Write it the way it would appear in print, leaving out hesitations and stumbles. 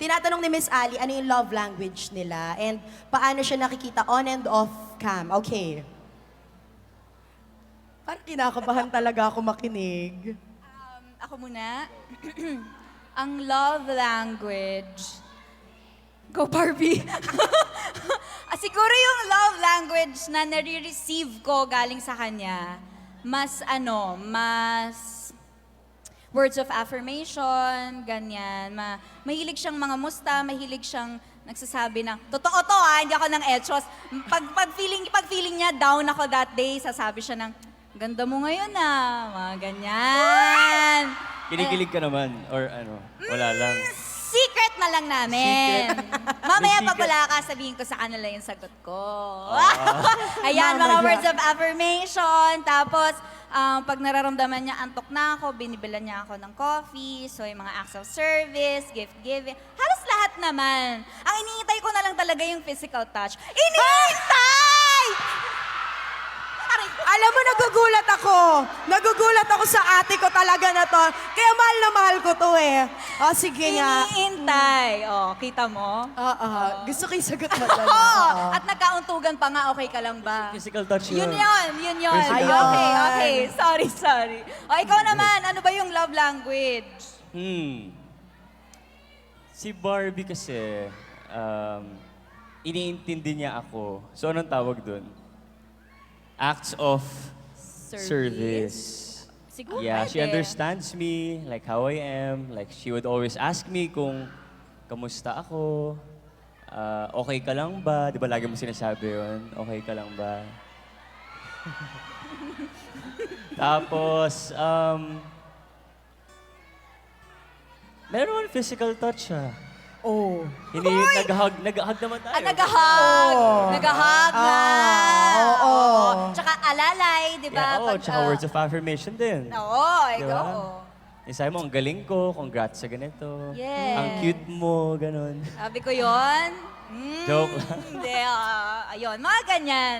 Tinatanong ni Miss Ali, ano yung love language nila and paano siya nakikita on and off cam. Okay. Parang kinakabahan talaga ako makinig. Ako muna. Ang love language. Go Barbie! Siguro yung love language na nare-receive ko galing sa kanya, mas words of affirmation, ganyan. Mahilig siyang mga musta, mahilig siyang nagsasabi ng, totoo to hindi ako ng etchos. Pag feeling niya down ako that day, sasabi siya ng, ganda mo ngayon mga ganyan. Kinikilig ka naman or ano, wala lang. Secret na lang namin. Mamaya May pag secret. wala ka, sabihin ko sa kanila yung sagot ko. Ayan, mga Mamaya. words of affirmation. Tapos, pag nararamdaman niya antok na ako, binibilan niya ako ng coffee. So, yung mga acts of service, gift giving. Halos lahat naman. Ang iniintay ko na lang talaga yung physical touch. Iniintay! Alam mo, nagugulat ako. Nagugulat ako sa ate ko talaga na to. Kaya mahal na mahal ko to eh. O, sige nga. Iniintay. Kita mo? Oo. Gusto ko yung sagot mo doon. Oo. At nagkauntugan pa nga, okay ka lang ba? Physical touch Yun yun. yun. Physical Okay. Sorry. O, ikaw naman, ano ba yung love language? Si Barbie kasi, iniintindi niya ako. So, anong tawag dun? Acts of service. Siguro Yeah, she pwede. understands me, like how I am. Like, she would always ask me kung kamusta ako, okay ka lang ba? Di ba lagi mo sinasabi yun? Okay ka lang ba? Tapos, meron physical touch siya. Oh. Nag-hug naman tayo. Nag-hug. Oo. Nag-hug na. Oo. Tsaka alalay, di ba? Yeah, tsaka words of affirmation din. Oo, Di ikaw. ba? Yung sabi mo, ang galing ko, congrats sa ganito. Yes. Ang cute mo, ganun. Sabi ko yun. Joke lang. Hindi, ayun, mga ganyan.